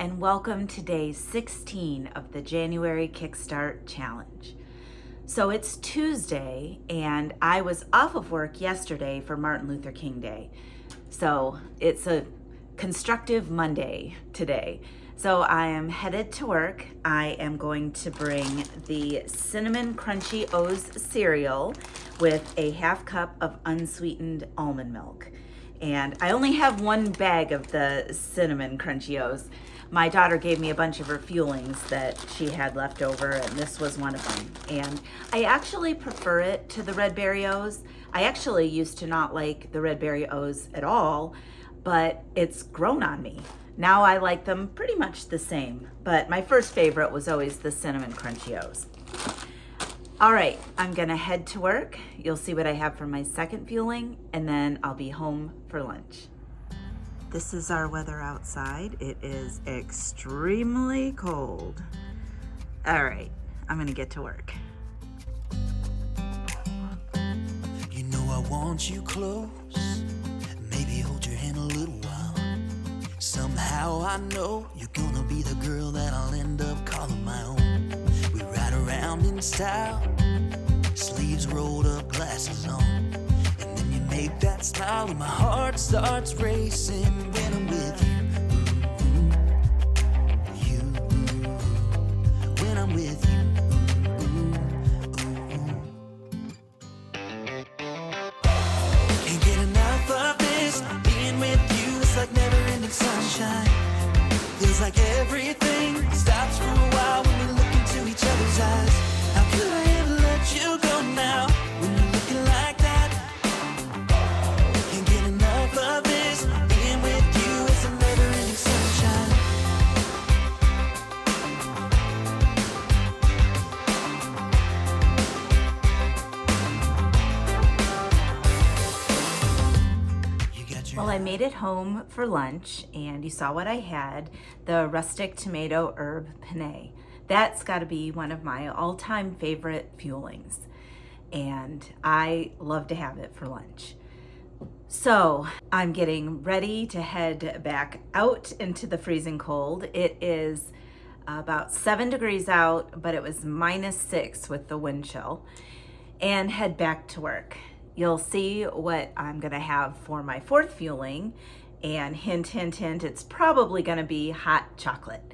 and welcome to day 16 of the January Kickstart Challenge. So it's Tuesday and I was off of work yesterday for Martin Luther King Day. So it's a constructive Monday today. So I am headed to work. I am going to bring the Cinnamon Crunchy O's cereal with a half cup of unsweetened almond milk. And I only have one bag of the Cinnamon Crunchy O's. My daughter gave me a bunch of her fuelings that she had left over, and this was one of them. And I actually prefer it to the Red Berry O's. I actually used to not like the Red Berry O's at all, but it's grown on me. Now I like them pretty much the same, but my first favorite was always the Cinnamon Crunchy O's. All right, I'm gonna head to work. You'll see what I have for my second fueling, and then I'll be home for lunch. This is our weather outside. It is extremely cold. All right, I'm gonna get to work. You know I want you close, maybe hold your hand a little while. Somehow I know you're gonna be the girl that I'll end up calling my own. We ride around in style, sleeves rolled up, glasses on, and then you make that smile and my heart starts racing when I'm with you. When I'm with you. Can't get enough of this, being with you is like never-ending sunshine. Feels like everything stops for a while when we look into each other's eyes. How could I ever let you go now when you're looking like that? Can't get enough of this, being with you is a never-ending sunshine. Well, I made it home for lunch, and you saw what I had, the rustic tomato herb penne. That's got to be one of my all-time favorite fuelings, and I love to have it for lunch. So I'm getting ready to head back out into the freezing cold. It is about 7 degrees out, but it was -6 with the wind chill, and head back to work. You'll see what I'm gonna have for my fourth fueling, and hint, hint, hint, it's probably gonna be hot chocolate.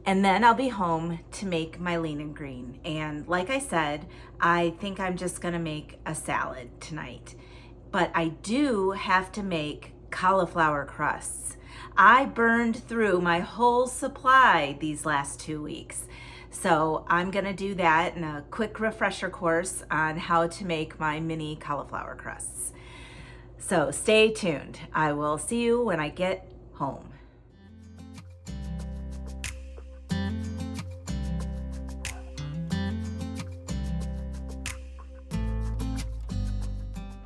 And then I'll be home to make my lean and green. And like I said, I think I'm just gonna make a salad tonight. But I do have to make cauliflower crusts. I burned through my whole supply these last 2 weeks. So I'm gonna do that in a quick refresher course on how to make my mini cauliflower crusts. So stay tuned. I will see you when I get home.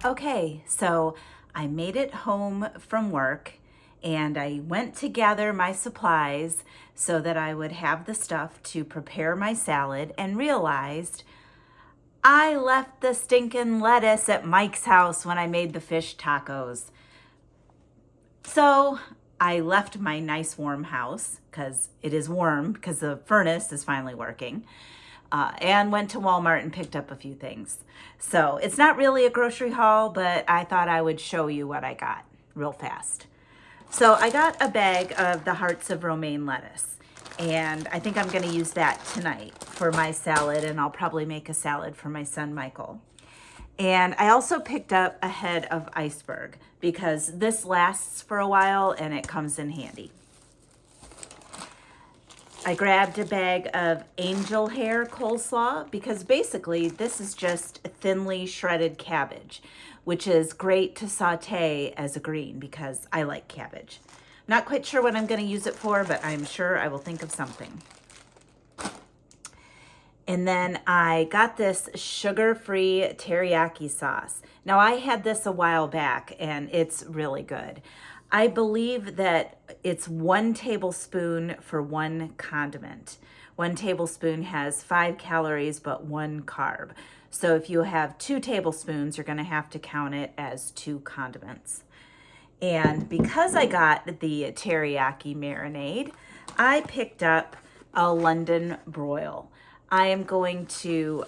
Okay, so I made it home from work and I went to gather my supplies so that I would have the stuff to prepare my salad, and realized I left the stinking lettuce at Mike's house when I made the fish tacos. So I left my nice warm house, because it is warm because the furnace is finally working, and went to Walmart and picked up a few things. So it's not really a grocery haul, but I thought I would show you what I got real fast. So I got a bag of the hearts of romaine lettuce, and I think I'm going to use that tonight for my salad, and I'll probably make a salad for my son Michael. And I also picked up a head of iceberg because this lasts for a while and it comes in handy. I grabbed a bag of angel hair coleslaw because basically this is just thinly shredded cabbage, which is great to saute as a green because I like cabbage. Not quite sure what I'm going to use it for, but I'm sure I will think of something. And then I got this sugar-free teriyaki sauce. Now I had this a while back and it's really good. I believe that it's 1 tablespoon for 1 condiment. 1 tablespoon has 5 calories, but 1 carb. So if you have 2 tablespoons, you're gonna have to count it as 2 condiments. And because I got the teriyaki marinade, I picked up a London broil. I am going to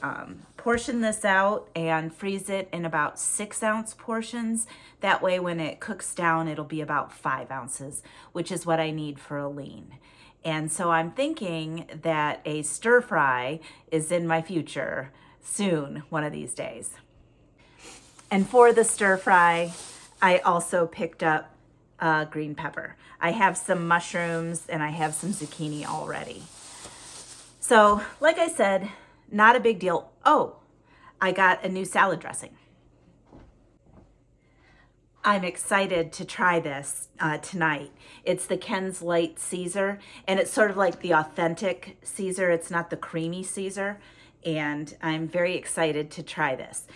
portion this out and freeze it in about 6-ounce portions. That way when it cooks down, it'll be about 5 ounces, which is what I need for a lean. And so I'm thinking that a stir fry is in my future soon, one of these days. And for the stir fry, I also picked up green pepper. I have some mushrooms and I have some zucchini already. So, like I said, not a big deal. Oh, I got a new salad dressing. I'm excited to try this tonight. It's the Ken's Light Caesar, and it's sort of like the authentic Caesar. It's not the creamy Caesar, and I'm very excited to try this.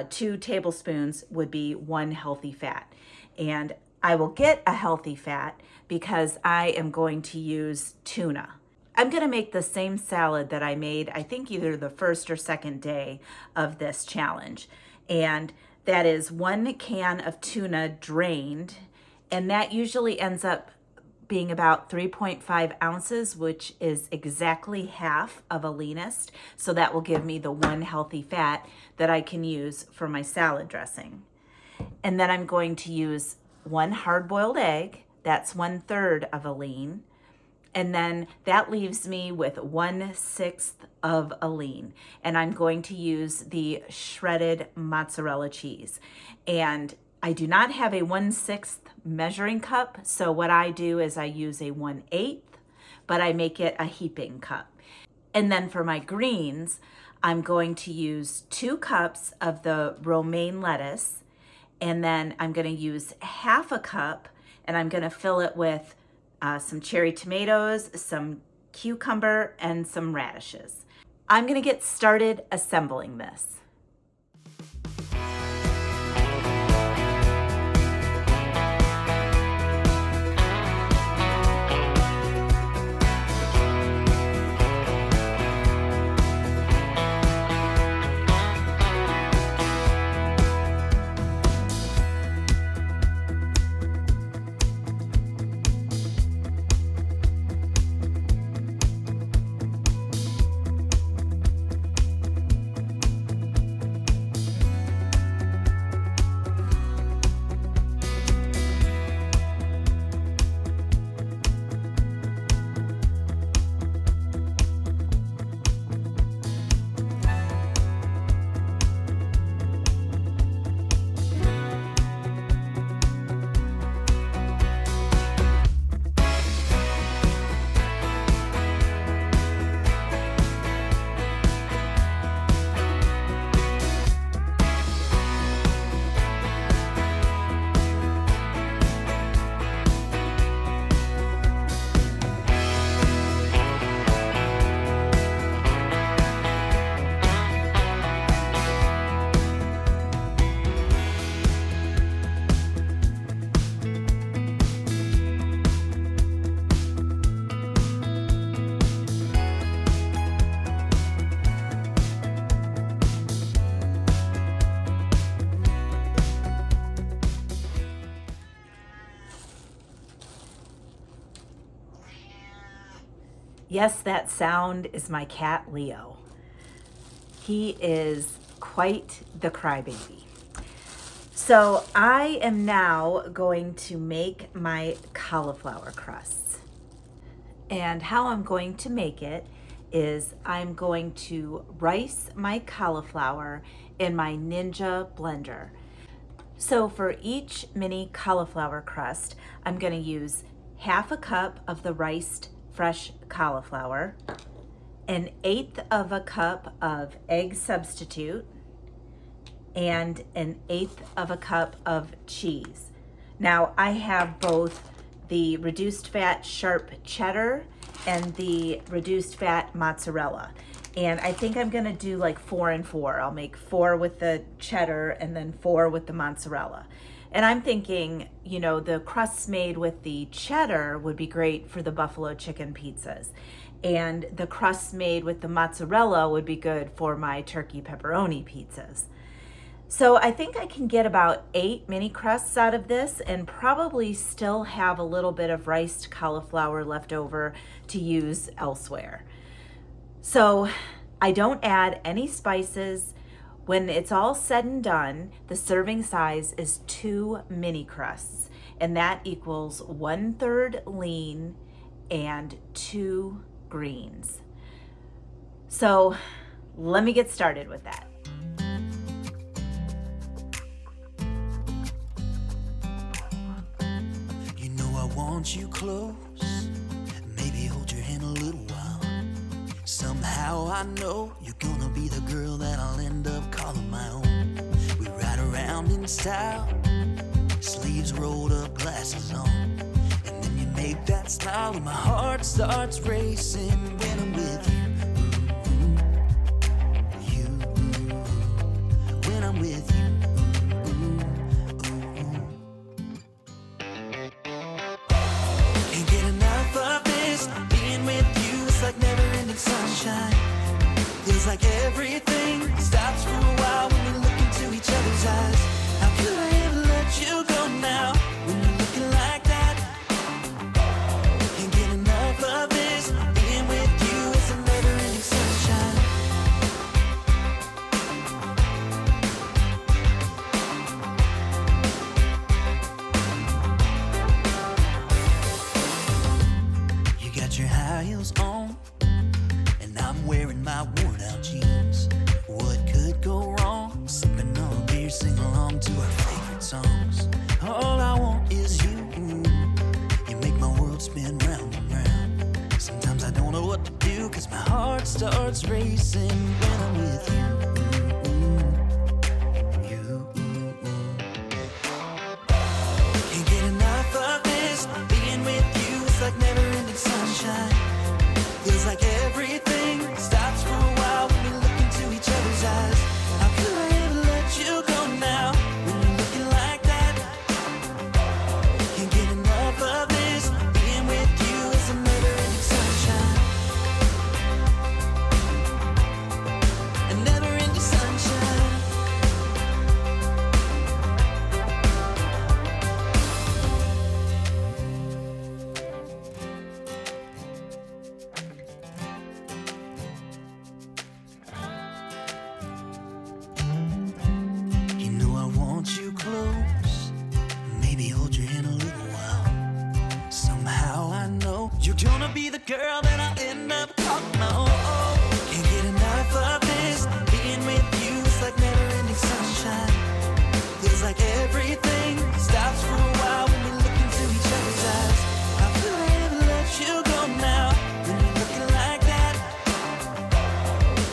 2 tablespoons would be 1 healthy fat, and I will get a healthy fat because I am going to use tuna. I'm going to make the same salad that I made, I think either the first or second day of this challenge. And that is 1 can of tuna drained. And that usually ends up being about 3.5 ounces, which is exactly half of a leanest. So that will give me the 1 healthy fat that I can use for my salad dressing. And then I'm going to use 1 hard-boiled egg. That's 1/3 of a lean. And then that leaves me with 1/6 of a lean. And I'm going to use the shredded mozzarella cheese. And I do not have a 1/6 measuring cup. So what I do is I use a 1/8, but I make it a heaping cup. And then for my greens, I'm going to use 2 cups of the romaine lettuce. And then I'm going to use half a cup and I'm going to fill it with some cherry tomatoes, some cucumber, and some radishes. I'm going to get started assembling this. Yes, that sound is my cat, Leo. He is quite the crybaby. So I am now going to make my cauliflower crusts. And how I'm going to make it is I'm going to rice my cauliflower in my Ninja blender. So for each mini cauliflower crust, I'm going to use half a cup of the riced fresh cauliflower, 1/8 of a cup of egg substitute, and 1/8 of a cup of cheese. Now I have both the reduced fat sharp cheddar and the reduced fat mozzarella. And I think I'm gonna do like 4 and 4. I'll make 4 with the cheddar and then 4 with the mozzarella. And I'm thinking, you know, the crusts made with the cheddar would be great for the buffalo chicken pizzas. And the crusts made with the mozzarella would be good for my turkey pepperoni pizzas. So I think I can get about 8 mini crusts out of this and probably still have a little bit of riced cauliflower left over to use elsewhere. So I don't add any spices. When it's all said and done, the serving size is 2 mini crusts, and that equals 1/3 lean and 2 greens. So let me get started with that. You know I want you close, maybe hold your hand a little while. Somehow I know you're gonna be the girl that I'll end up calling my own. We ride around in style, sleeves rolled up, glasses on, and then you make that smile and my heart starts racing when I'm with you. When I'm with you. Can't get enough of this, being with you is like never-ending sunshine. Feels like everything stops for a while when we look into each other's eyes. How could I ever let you go now when you're looking like that? Can't get enough of this, being with you is a never-ending sunshine. You got your high heels on, and I'm wearing my worn-out jeans. What could go wrong? Sipping on a beer, sing along to our favorite songs. All I want is you. You make my world spin round and round. Sometimes I don't know what to do, 'cause my heart starts racing when I'm with you. Can't get enough of this, being with you is like never-ending sunshine. Feels like everything stops for a while when we look into each other's eyes. How could I ever let you go now when you're looking like that? Can't get enough of this, being with you is a never-ending sunshine. A never-ending sunshine. You know I want you close, maybe hold your hand a little while. Somehow I know you're gonna be the girl that I'll end up calling my own. Can't get enough of this, being with you is like never-ending sunshine. Feels like everything stops for a while when we look into each other's eyes. How could I ever let you go now when you're looking like that?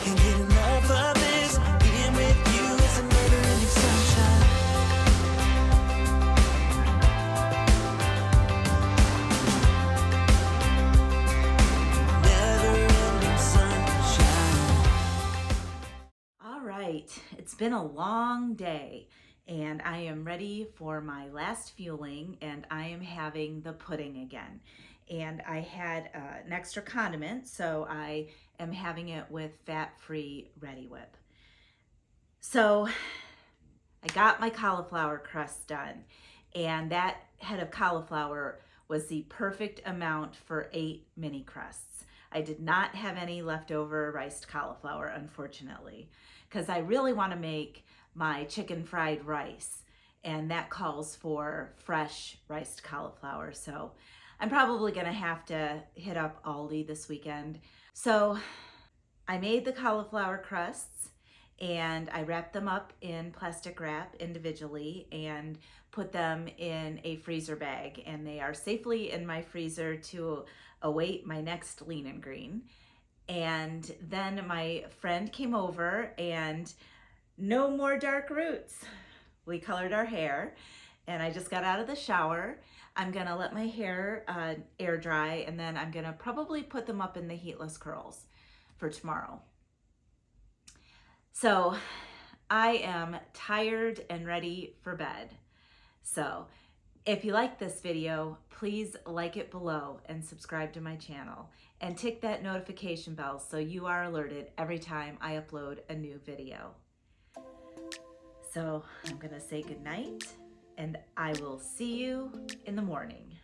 Can't get enough of this, being with you is a never-ending sunshine. Never-ending sunshine. All right, it's been a long day and I am ready for my last fueling, and I am having the pudding again. And I had an extra condiment, so I am having it with fat-free Reddi-wip. So I got my cauliflower crust done, and that head of cauliflower was the perfect amount for 8 mini crusts. I did not have any leftover riced cauliflower, unfortunately, because I really want to make my chicken fried rice, and that calls for fresh riced cauliflower. So I'm probably going to have to hit up Aldi this weekend. So I made the cauliflower crusts, and I wrapped them up in plastic wrap individually and put them in a freezer bag, and they are safely in my freezer to await my next lean and green. And then my friend came over, and no more dark roots. We colored our hair, and I just got out of the shower. I'm gonna let my hair air dry, and then I'm gonna probably put them up in the heatless curls for tomorrow. So I am tired and ready for bed. So if you like this video, please like it below and subscribe to my channel, and tick that notification bell so you are alerted every time I upload a new video. So I'm gonna say goodnight, and I will see you in the morning.